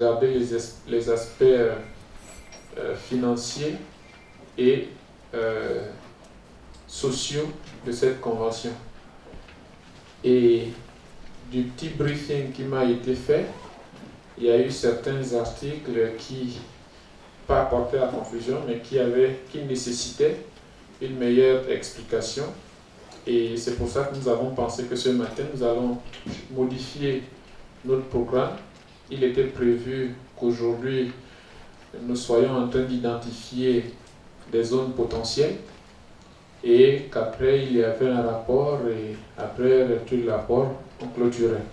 regarder les aspects financiers et sociaux de cette convention. Et du petit briefing qui m'a été fait, il y a eu certains articles qui, pas apporté à confusion, mais qui nécessitaient une meilleure explication. Et c'est pour ça que nous avons pensé que ce matin, nous allons modifier notre programme. Il était prévu qu'aujourd'hui, nous soyons en train d'identifier des zones potentielles et qu'après, il y avait un rapport et après lecture du rapport, on clôturait.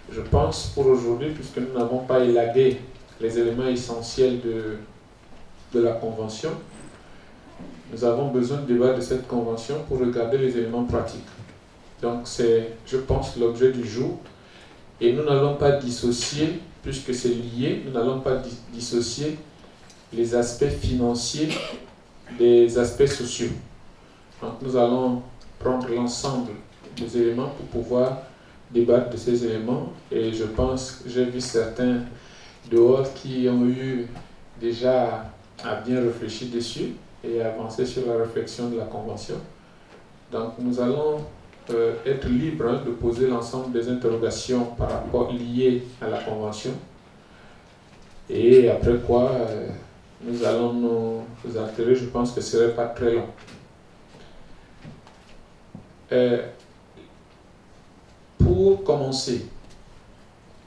Je pense pour aujourd'hui, puisque nous n'avons pas élagué les éléments essentiels de la Convention, nous avons besoin de débattre de cette Convention pour regarder les éléments pratiques. Donc c'est, je pense, l'objet du jour. Et nous n'allons pas dissocier, puisque c'est lié, nous n'allons pas dissocier les aspects financiers des aspects sociaux. Donc nous allons prendre l'ensemble des éléments pour pouvoir débattre de ces éléments. Et je pense, j'ai vu certains dehors qui ont eu déjà à bien réfléchir dessus et avancer sur la réflexion de la Convention. Donc nous allons être libres de poser l'ensemble des interrogations par rapport liées à la Convention. Et après quoi, nous allons nous atterrir, je pense que ce ne serait pas très long. Pour commencer,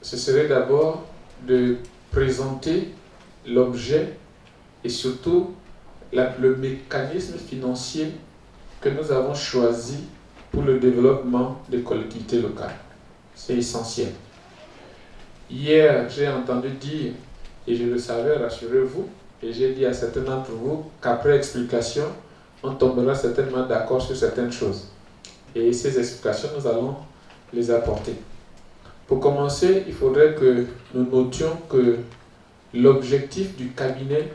ce serait d'abord de présenter l'objet et surtout le mécanisme financier que nous avons choisi pour le développement des collectivités locales. C'est essentiel. Hier, j'ai entendu dire, et je le savais, rassurez-vous, et j'ai dit à certains d'entre vous qu'après explication, on tombera certainement d'accord sur certaines choses. Et ces explications, nous allons les apporter. Pour commencer, il faudrait que nous notions que l'objectif du cabinet,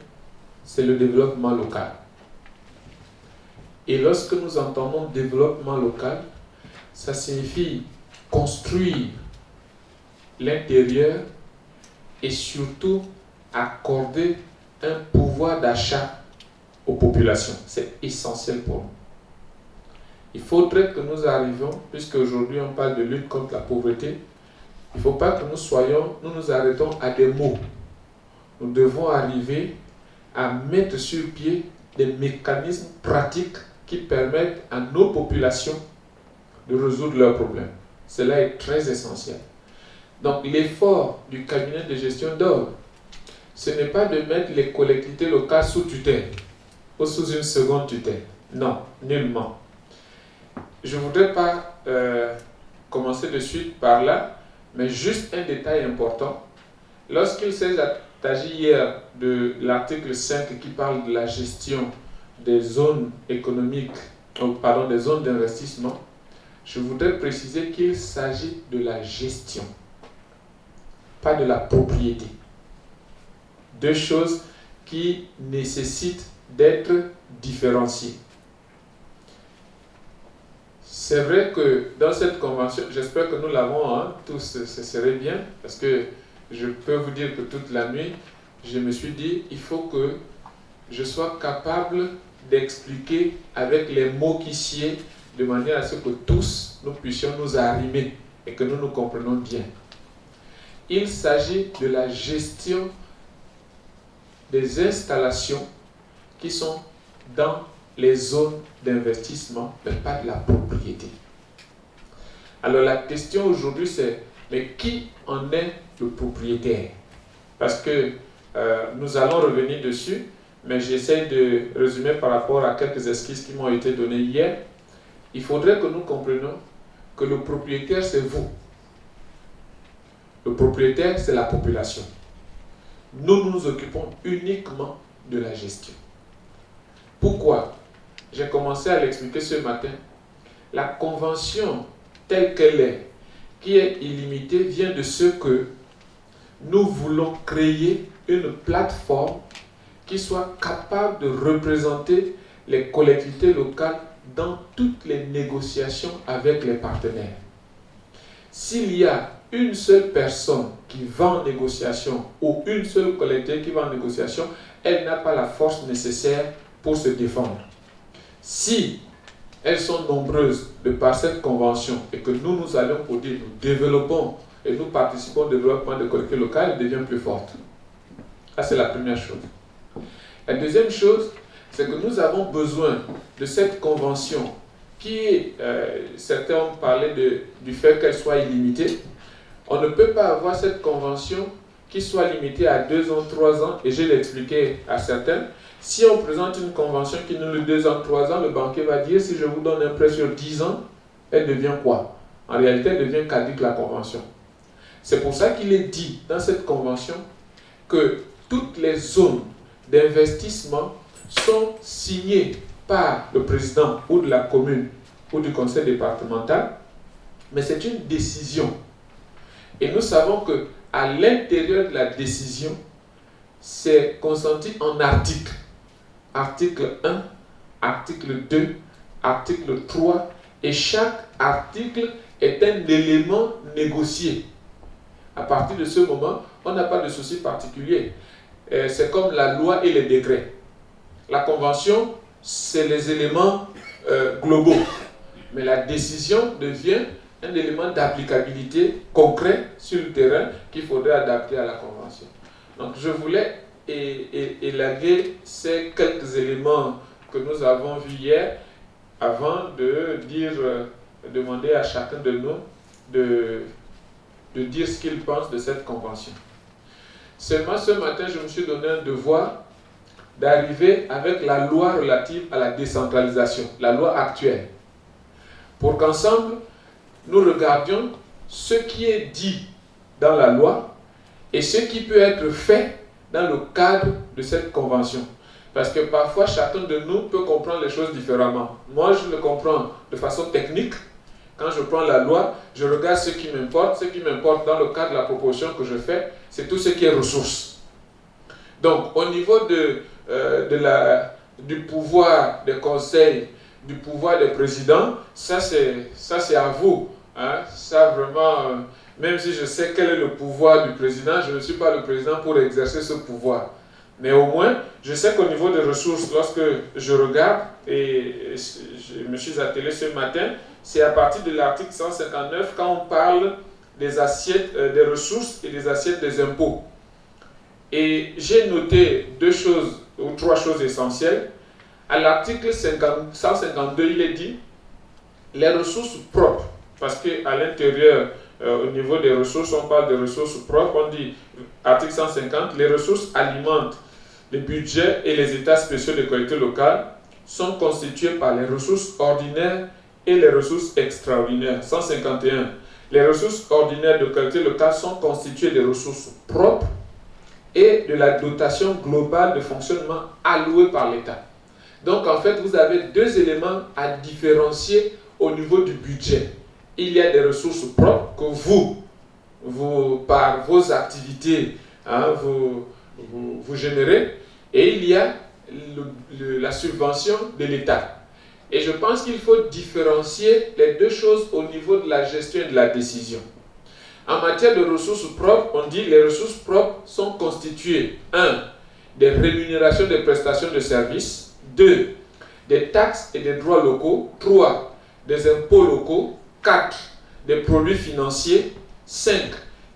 c'est le développement local. Et lorsque nous entendons développement local, ça signifie construire l'intérieur et surtout accorder un pouvoir d'achat aux populations. C'est essentiel pour nous. Il faudrait que nous arrivions, puisque aujourd'hui on parle de lutte contre la pauvreté, il ne faut pas que nous nous arrêtons à des mots. Nous devons arriver à mettre sur pied des mécanismes pratiques qui permettent à nos populations de résoudre leurs problèmes. Cela est très essentiel. Donc l'effort du cabinet de gestion d'ordre, ce n'est pas de mettre les collectivités locales sous tutelle ou sous une seconde tutelle. Non, nullement. Je ne voudrais pas commencer de suite par là, mais juste un détail important. Lorsqu'il s'agit hier de l'article 5 qui parle de la gestion des zones économiques, des zones d'investissement, je voudrais préciser qu'il s'agit de la gestion, pas de la propriété. Deux choses qui nécessitent d'être différenciées. C'est vrai que dans cette convention, j'espère que nous l'avons tous, ce serait bien, parce que je peux vous dire que toute la nuit, je me suis dit, il faut que je sois capable d'expliquer avec les mots qui sied, de manière à ce que tous, nous puissions nous arrimer et que nous nous comprenions bien. Il s'agit de la gestion des installations qui sont dans les zones d'investissement, mais pas de la propriété. Alors la question aujourd'hui c'est, mais qui en est le propriétaire? Parce que nous allons revenir dessus, mais j'essaie de résumer par rapport à quelques esquisses qui m'ont été données hier. Il faudrait que nous comprenions que le propriétaire c'est vous. Le propriétaire c'est la population. Nous nous occupons uniquement de la gestion. Pourquoi? J'ai commencé à l'expliquer ce matin. La convention telle qu'elle est, qui est illimitée, vient de ce que nous voulons créer une plateforme qui soit capable de représenter les collectivités locales dans toutes les négociations avec les partenaires. S'il y a une seule personne qui va en négociation ou une seule collectivité qui va en négociation, elle n'a pas la force nécessaire pour se défendre. Si elles sont nombreuses de par cette convention et que nous allons pour dire, nous développons et nous participons au développement des collectivités locales, elle devient plus forte. Ça, c'est la première chose. La deuxième chose, c'est que nous avons besoin de cette convention qui, certains ont parlé du fait qu'elle soit illimitée. On ne peut pas avoir cette convention qui soit limitée à 2 ans, 3 ans, et je l'ai expliqué à certains. Si on présente une convention qui nous le 2 ans, 3 ans, le banquier va dire, si je vous donne un prêt sur 10 ans, elle devient quoi? En réalité, elle devient caduque la convention. C'est pour ça qu'il est dit dans cette convention que toutes les zones d'investissement sont signées par le président ou de la commune ou du conseil départemental, mais c'est une décision. Et nous savons qu'à l'intérieur de la décision, c'est consenti en articles. Article 1, article 2, article 3, et chaque article est un élément négocié. À partir de ce moment, on n'a pas de souci particulier. C'est comme la loi et les décrets. La convention, c'est les éléments globaux. Mais la décision devient un élément d'applicabilité concret sur le terrain qu'il faudrait adapter à la convention. Donc je voulais élaguer ces quelques éléments que nous avons vus hier avant de demander à chacun de nous de dire ce qu'il pense de cette convention. Seulement ce matin, je me suis donné un devoir d'arriver avec la loi relative à la décentralisation, la loi actuelle, pour qu'ensemble, nous regardions ce qui est dit dans la loi et ce qui peut être fait dans le cadre de cette convention. Parce que parfois, chacun de nous peut comprendre les choses différemment. Moi, je le comprends de façon technique. Quand je prends la loi, je regarde ce qui m'importe. Ce qui m'importe dans le cadre de la proposition que je fais, c'est tout ce qui est ressources. Donc, au niveau du pouvoir des conseils, du pouvoir des présidents, ça c'est à vous. Hein? Ça vraiment, même si je sais quel est le pouvoir du président, je ne suis pas le président pour exercer ce pouvoir. Mais au moins, je sais qu'au niveau des ressources, lorsque je regarde, et je me suis attelé ce matin, c'est à partir de l'article 159 quand on parle des assiettes, des ressources et des assiettes des impôts. Et j'ai noté 2 choses ou 3 choses essentielles. À l'article 152, il est dit les ressources propres, parce qu'à l'intérieur, au niveau des ressources, on parle de ressources propres, on dit, article 150, les ressources alimentent les budgets et les états spéciaux des collectivités locales sont constitués par les ressources ordinaires et les ressources extraordinaires. 151, les ressources ordinaires de collectivités locales sont constituées des ressources propres et de la dotation globale de fonctionnement allouée par l'État. Donc en fait, vous avez 2 éléments à différencier au niveau du budget. Il y a des ressources propres que vous par vos activités, hein, vous générez, et il y a la subvention de l'État. Et je pense qu'il faut différencier les 2 choses au niveau de la gestion et de la décision. En matière de ressources propres, on dit que les ressources propres sont constituées 1. Des rémunérations des prestations de services, 2. Des taxes et des droits locaux, 3. Des impôts locaux, 4. Des produits financiers, 5.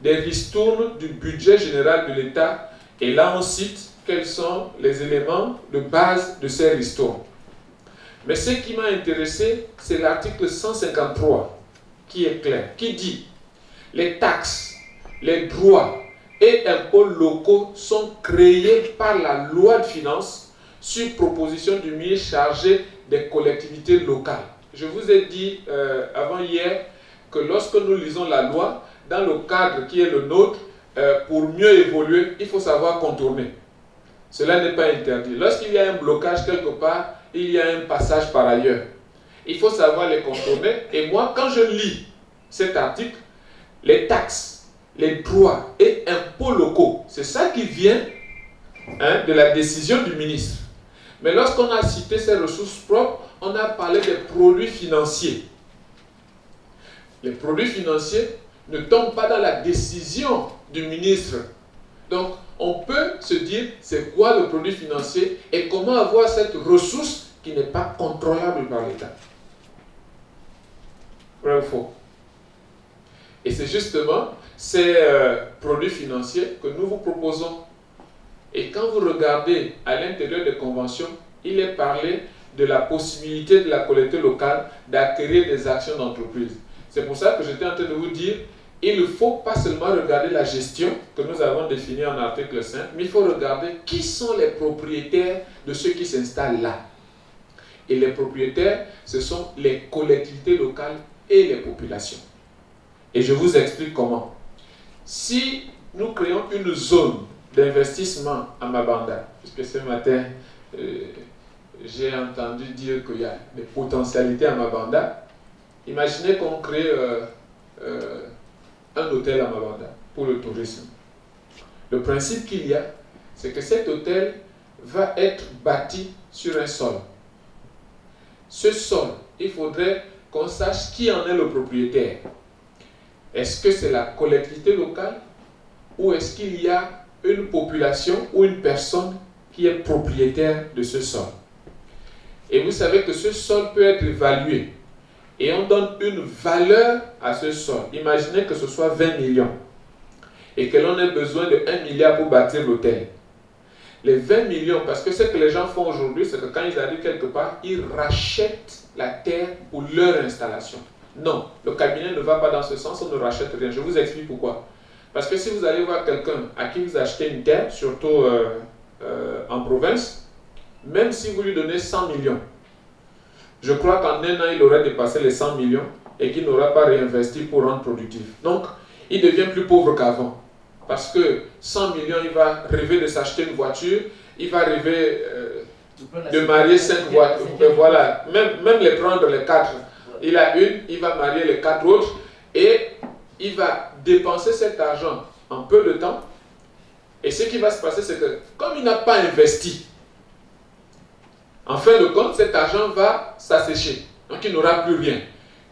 Des ristournes du budget général de l'État. Et là, on cite quels sont les éléments de base de ces ristournes. Mais ce qui m'a intéressé, c'est l'article 153, qui est clair, qui dit les taxes, les droits et impôts locaux sont créés par la loi de finances sur proposition du ministre chargé des collectivités locales. Je vous ai dit avant hier que lorsque nous lisons la loi, dans le cadre qui est le nôtre, pour mieux évoluer, il faut savoir contourner. Cela n'est pas interdit. Lorsqu'il y a un blocage quelque part, il y a un passage par ailleurs. Il faut savoir les contourner. Et moi, quand je lis cet article, les taxes, les droits et impôts locaux, c'est ça qui vient de la décision du ministre. Mais lorsqu'on a cité ces ressources propres, on a parlé des produits financiers. Les produits financiers, ne tombe pas dans la décision du ministre. Donc, on peut se dire c'est quoi le produit financier et comment avoir cette ressource qui n'est pas contrôlable par l'État. Vrai ou faux? Et c'est justement ces produits financiers que nous vous proposons. Et quand vous regardez à l'intérieur des conventions, il est parlé de la possibilité de la collectivité locale d'acquérir des actions d'entreprise. C'est pour ça que j'étais en train de vous dire, il ne faut pas seulement regarder la gestion que nous avons définie en article 5, mais il faut regarder qui sont les propriétaires de ceux qui s'installent là. Et les propriétaires, ce sont les collectivités locales et les populations. Et je vous explique comment. Si nous créons une zone d'investissement à Mabanda, puisque ce matin, j'ai entendu dire qu'il y a des potentialités à Mabanda. Imaginez qu'on crée un hôtel à Mabanda pour le tourisme. Le principe qu'il y a, c'est que cet hôtel va être bâti sur un sol. Ce sol, il faudrait qu'on sache qui en est le propriétaire. Est-ce que c'est la collectivité locale ou est-ce qu'il y a une population ou une personne qui est propriétaire de ce sol? Et vous savez que ce sol peut être évalué et on donne une valeur à ce sol. Imaginez que ce soit 20 millions et que l'on ait besoin de 1 milliard pour bâtir l'hôtel. Les 20 millions, parce que ce que les gens font aujourd'hui, c'est que quand ils arrivent quelque part, ils rachètent la terre pour leur installation. Non, le cabinet ne va pas dans ce sens, on ne rachète rien. Je vous explique pourquoi. Parce que si vous allez voir quelqu'un à qui vous achetez une terre, surtout en province, même si vous lui donnez 100 millions, je crois qu'en un an, il aurait dépassé les 100 millions et qu'il n'aura pas réinvesti pour rendre productif. Donc, il devient plus pauvre qu'avant. Parce que 100 millions, il va rêver de s'acheter une voiture, il va rêver de marier 5 voitures. Voilà, même les prendre les 4. Il a une, il va marier les 4 autres et il va dépenser cet argent en peu de temps. Et ce qui va se passer, c'est que comme il n'a pas investi, en fin de compte, cet argent va s'assécher. Donc il n'aura plus rien.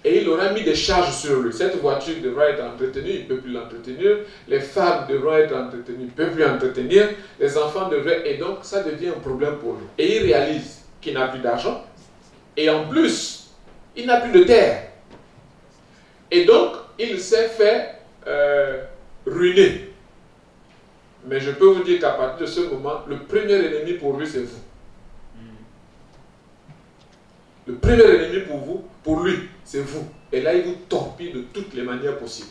Et il aura mis des charges sur lui. Cette voiture devra être entretenue, il ne peut plus l'entretenir. Les femmes devront être entretenues, il ne peut plus l'entretenir. Les enfants devraient... Et donc, ça devient un problème pour lui. Et il réalise qu'il n'a plus d'argent. Et en plus, il n'a plus de terre. Et donc, il s'est fait ruiner. Mais je peux vous dire qu'à partir de ce moment, le premier ennemi pour lui, c'est vous. Le premier ennemi pour vous, pour lui, c'est vous. Et là, il vous torpille de toutes les manières possibles.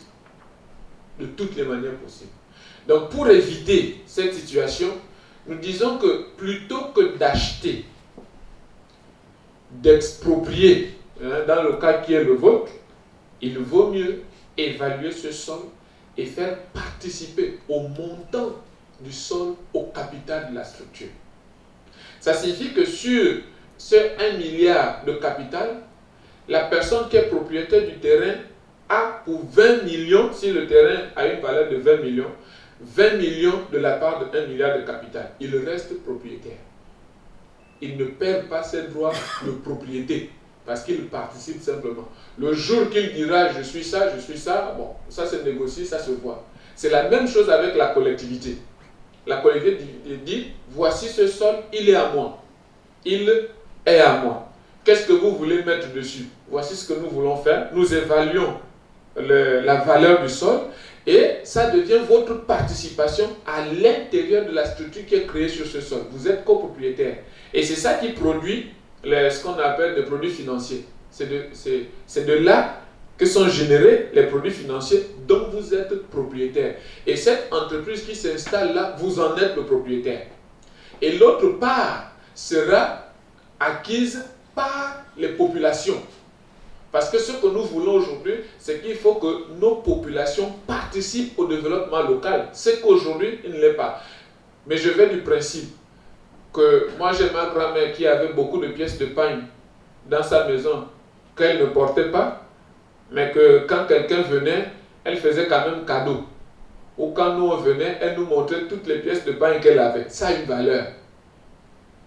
De toutes les manières possibles. Donc, pour éviter cette situation, nous disons que plutôt que d'acheter, d'exproprier, dans le cas qui est le vôtre, il vaut mieux évaluer ce sol et faire participer au montant du sol au capital de la structure. Ça signifie que sur ce 1 milliard de capital, la personne qui est propriétaire du terrain a pour 20 millions, si le terrain a une valeur de 20 millions, 20 millions de la part de 1 milliard de capital. Il reste propriétaire. Il ne perd pas ses droits de propriété parce qu'il participe simplement. Le jour qu'il dira je suis ça, bon, ça se négocie, ça se voit. C'est la même chose avec la collectivité. La collectivité dit voici ce sol, il est à moi. Il est à moi. Qu'est-ce que vous voulez mettre dessus? Voici ce que nous voulons faire. Nous évaluons la valeur du sol et ça devient votre participation à l'intérieur de la structure qui est créée sur ce sol. Vous êtes copropriétaire. Et c'est ça qui produit ce qu'on appelle des produits financiers. C'est de là que sont générés les produits financiers dont vous êtes propriétaire. Et cette entreprise qui s'installe là, vous en êtes le propriétaire. Et l'autre part sera acquise par les populations. Parce que ce que nous voulons aujourd'hui, c'est qu'il faut que nos populations participent au développement local. C'est qu'aujourd'hui, il ne l'est pas. Mais je vais du principe que moi j'ai ma grand-mère qui avait beaucoup de pièces de pagne dans sa maison qu'elle ne portait pas, mais que quand quelqu'un venait, elle faisait quand même cadeau. Ou quand nous on venait, elle nous montrait toutes les pièces de pagne qu'elle avait. Ça a une valeur.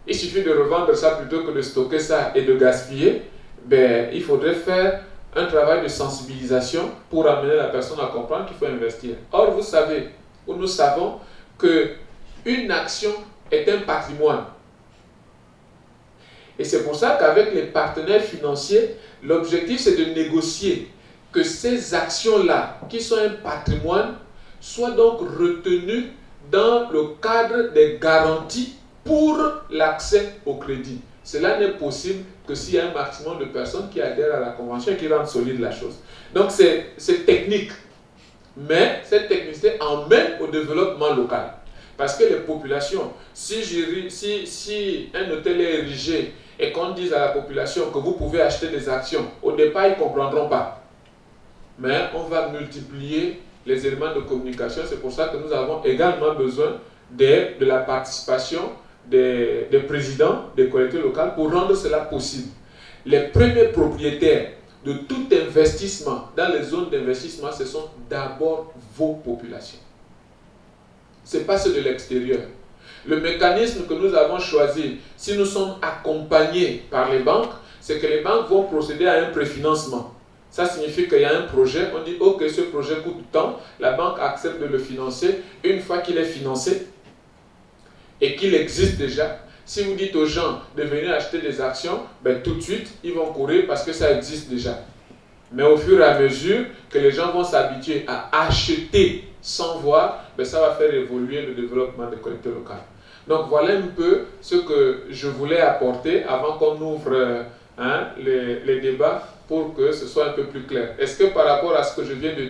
Il suffit de revendre ça plutôt que de stocker ça et de gaspiller. Ben, il faudrait faire un travail de sensibilisation pour amener la personne à comprendre qu'il faut investir. Or, vous savez, ou nous savons qu'une action est un patrimoine. Et c'est pour ça qu'avec les partenaires financiers, l'objectif c'est de négocier que ces actions-là, qui sont un patrimoine, soient donc retenues dans le cadre des garanties pour l'accès au crédit. Cela n'est possible que s'il y a un maximum de personnes qui adhèrent à la convention et qui rendent solide la chose. Donc c'est technique, mais cette technicité emmène au développement local. Parce que les populations, si un hôtel est érigé et qu'on dise à la population que vous pouvez acheter des actions, au départ ils ne comprendront pas. Mais on va multiplier les éléments de communication. C'est pour ça que nous avons également besoin de la participation des présidents des collectivités locales pour rendre cela possible. Les premiers propriétaires de tout investissement dans les zones d'investissement, ce sont d'abord vos populations. Ce n'est pas ceux de l'extérieur. Le mécanisme que nous avons choisi, si nous sommes accompagnés par les banques, c'est que les banques vont procéder à un préfinancement. Ça signifie qu'il y a un projet, on dit ok, ce projet coûte tant, la banque accepte de le financer. Une fois qu'il est financé et qu'il existe déjà, si vous dites aux gens de venir acheter des actions, ben, tout de suite ils vont courir parce que ça existe déjà. Mais au fur et à mesure que les gens vont s'habituer à acheter sans voir, ben, ça va faire évoluer le développement des collectivités locales. Donc voilà un peu ce que je voulais apporter avant qu'on ouvre les débats pour que ce soit un peu plus clair. Est-ce que par rapport à ce que je viens de